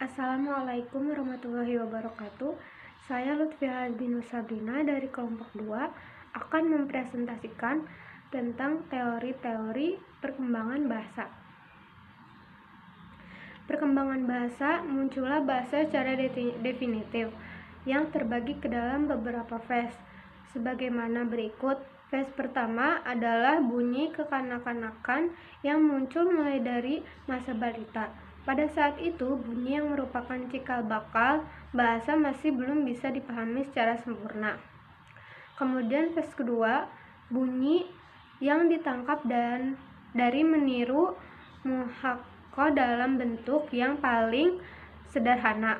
Assalamualaikum warahmatullahi wabarakatuh. Saya Lutfia Albinus Sabrina dari kelompok 2 akan mempresentasikan tentang teori-teori perkembangan bahasa. Perkembangan bahasa muncullah bahasa secara definitif yang terbagi ke dalam beberapa fase sebagaimana berikut. Fase pertama adalah bunyi kekanak-kanakan yang muncul mulai dari masa balita. Pada saat itu, bunyi yang merupakan cikal bakal bahasa masih belum bisa dipahami secara sempurna. Kemudian fase kedua, bunyi yang ditangkap dan dari meniru muhakko dalam bentuk yang paling sederhana,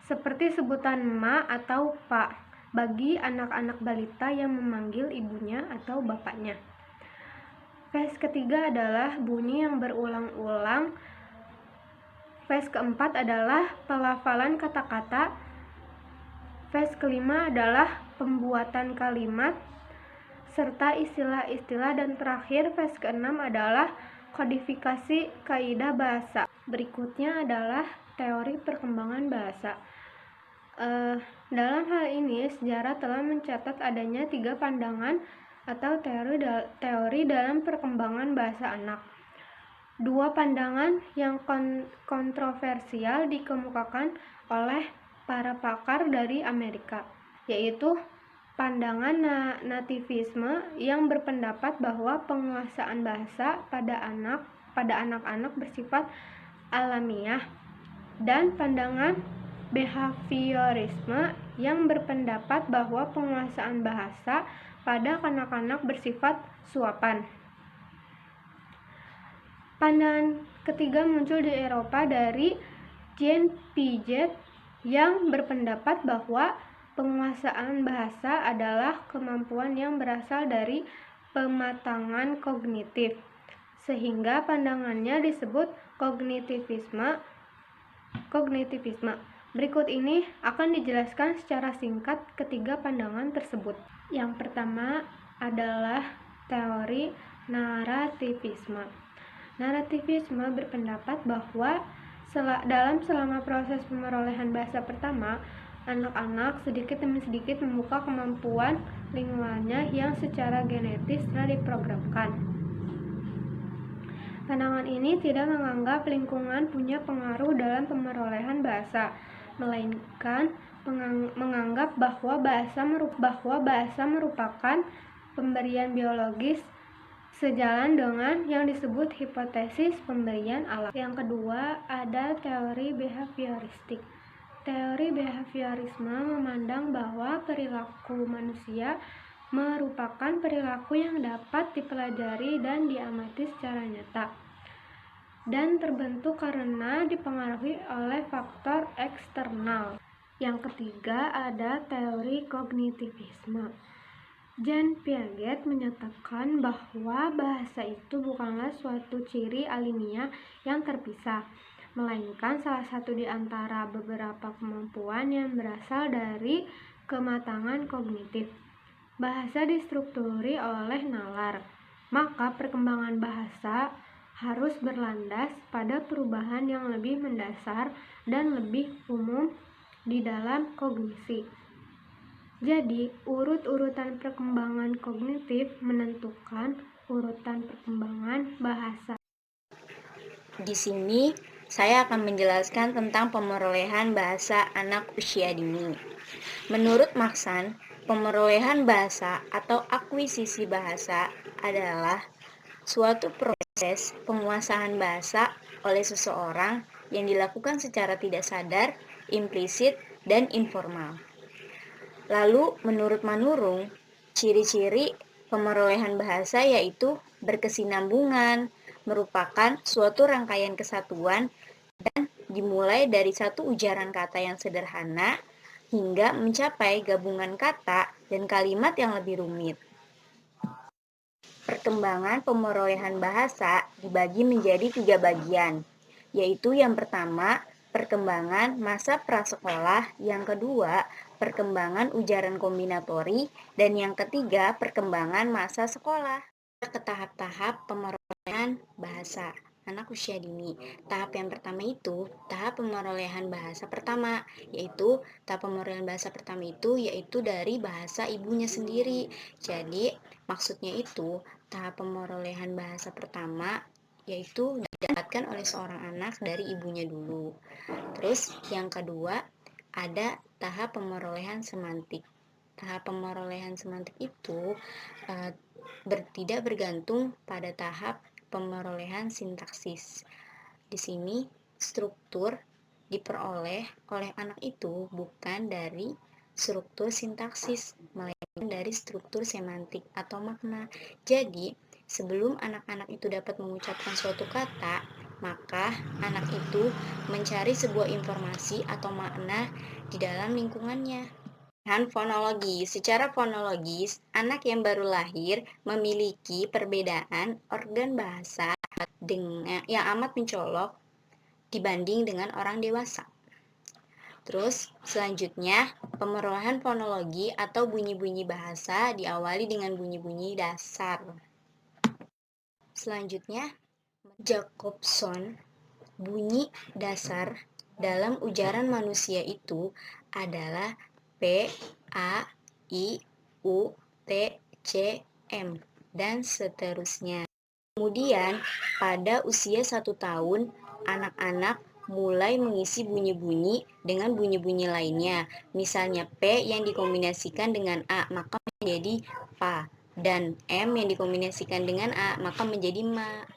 seperti sebutan ma atau pa bagi anak-anak balita yang memanggil ibunya atau bapaknya. Fase ketiga adalah bunyi yang berulang-ulang. Fase keempat adalah pelafalan kata-kata. Fase kelima adalah pembuatan kalimat serta istilah-istilah, dan terakhir fase keenam adalah kodifikasi kaidah bahasa. Berikutnya adalah teori perkembangan bahasa. Dalam hal ini, sejarah telah mencatat adanya 3 pandangan atau teori dalam perkembangan bahasa anak. 2 pandangan yang kontroversial dikemukakan oleh para pakar dari Amerika, yaitu pandangan nativisme yang berpendapat bahwa penguasaan bahasa pada anak-anak bersifat alamiah, dan pandangan behaviorisme yang berpendapat bahwa penguasaan bahasa pada kanak-kanak bersifat suapan. Pandangan ketiga muncul di Eropa dari Jean Piaget yang berpendapat bahwa penguasaan bahasa adalah kemampuan yang berasal dari pematangan kognitif, sehingga pandangannya disebut kognitivisme. Berikut ini akan dijelaskan secara singkat ketiga pandangan tersebut. Yang pertama adalah teori narativisme. Narativisme berpendapat bahwa selama proses pemerolehan bahasa pertama, anak-anak sedikit demi sedikit membuka kemampuan lingkungannya yang secara genetis telah diprogramkan. Pandangan ini tidak menganggap lingkungan punya pengaruh dalam pemerolehan bahasa, melainkan menganggap bahwa bahasa merupakan pemberian biologis sejalan dengan yang disebut hipotesis pemberian alam. Yang kedua ada teori behavioristik. Teori behaviorisme memandang bahwa perilaku manusia merupakan perilaku yang dapat dipelajari dan diamati secara nyata, dan terbentuk karena dipengaruhi oleh faktor eksternal. Yang ketiga ada teori kognitivisme. Jean Piaget menyatakan bahwa bahasa itu bukanlah suatu ciri alamiah yang terpisah, melainkan salah satu di antara beberapa kemampuan yang berasal dari kematangan kognitif. Bahasa distrukturi oleh nalar, maka perkembangan bahasa harus berlandas pada perubahan yang lebih mendasar dan lebih umum di dalam kognisi. Jadi, urut-urutan perkembangan kognitif menentukan urutan perkembangan bahasa. Di sini, saya akan menjelaskan tentang pemerolehan bahasa anak usia dini. Menurut Maxan, pemerolehan bahasa atau akuisisi bahasa adalah suatu proses penguasaan bahasa oleh seseorang yang dilakukan secara tidak sadar, implisit, dan informal. Lalu, menurut Manurung, ciri-ciri pemerolehan bahasa yaitu berkesinambungan, merupakan suatu rangkaian kesatuan, dan dimulai dari satu ujaran kata yang sederhana hingga mencapai gabungan kata dan kalimat yang lebih rumit. Perkembangan pemerolehan bahasa dibagi menjadi 3 bagian, yaitu yang pertama, perkembangan masa prasekolah, yang kedua, perkembangan ujaran kombinatori, dan yang ketiga, perkembangan masa sekolah. Ke tahap-tahap pemerolehan bahasa. anak usia dini. Tahap yang pertama itu tahap pemerolehan bahasa pertama, yaitu tahap pemerolehan bahasa pertama yaitu dari bahasa ibunya sendiri. Jadi maksudnya itu tahap pemerolehan bahasa pertama yaitu didapatkan oleh seorang anak dari ibunya dulu. Terus yang kedua ada tahap pemerolehan semantik. Tahap pemerolehan semantik itu tidak bergantung pada tahap pemerolehan sintaksis. Di sini struktur diperoleh oleh anak itu bukan dari struktur sintaksis, melainkan dari struktur semantik atau makna. Jadi, sebelum anak-anak itu dapat mengucapkan suatu kata, maka anak itu mencari sebuah informasi atau makna di dalam lingkungannya. Fonologi. Secara fonologis, anak yang baru lahir memiliki perbedaan organ bahasa yang amat mencolok dibanding dengan orang dewasa. Terus, selanjutnya, pemerolehan fonologi atau bunyi-bunyi bahasa diawali dengan bunyi-bunyi dasar. Selanjutnya, Jacobson, bunyi dasar dalam ujaran manusia itu adalah P, A, I, U, T, C, M, dan seterusnya. Kemudian, pada usia 1 tahun, anak-anak mulai mengisi bunyi-bunyi dengan bunyi-bunyi lainnya. Misalnya P yang dikombinasikan dengan A, maka menjadi Pa. Dan M yang dikombinasikan dengan A, maka menjadi Ma.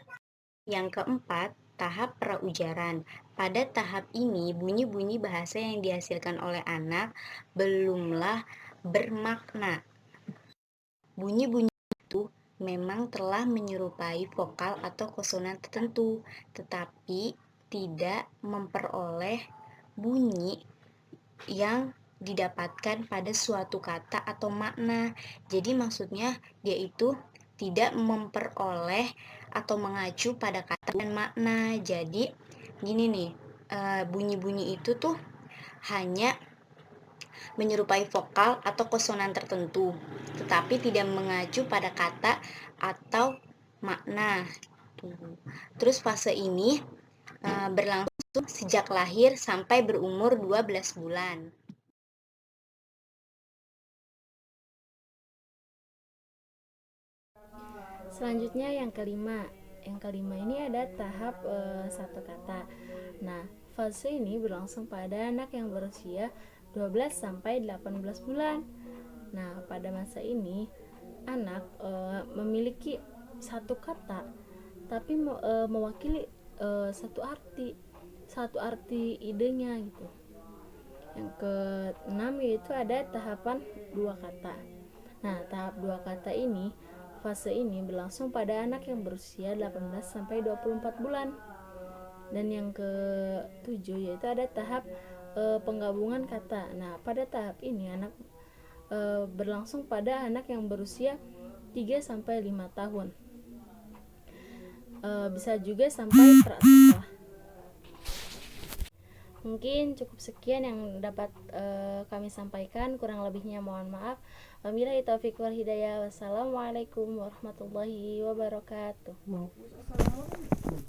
Yang keempat, tahap praujaran. Pada tahap ini, bunyi-bunyi bahasa yang dihasilkan oleh anak belumlah bermakna. Bunyi-bunyi itu memang telah menyerupai vokal atau konsonan tertentu, tetapi tidak memperoleh bunyi yang didapatkan pada suatu kata atau makna. Jadi maksudnya dia itu tidak memperoleh atau mengacu pada kata dan makna. Jadi gini nih, bunyi-bunyi itu tuh hanya menyerupai vokal atau konsonan tertentu, tetapi tidak mengacu pada kata atau makna. Terus fase ini berlangsung sejak lahir sampai berumur 12 bulan. Selanjutnya yang kelima. Yang kelima ini ada tahap satu kata. Nah, fase ini berlangsung pada anak yang berusia 12 sampai 18 bulan. Nah, pada masa ini anak memiliki satu kata tapi mewakili satu arti idenya gitu. Yang keenam yaitu ada tahapan dua kata. Nah, tahap dua kata ini fase ini berlangsung pada anak yang berusia 18 sampai 24 bulan. Dan yang ketujuh yaitu ada tahap penggabungan kata. Nah, pada tahap ini anak berlangsung pada anak yang berusia 3 sampai 5 tahun. Bisa juga sampai prasekolah. Mungkin cukup sekian yang dapat kami sampaikan, kurang lebihnya mohon maaf. Wabillahi taufiq wal hidayah. Wassalamualaikum warahmatullahi wabarakatuh.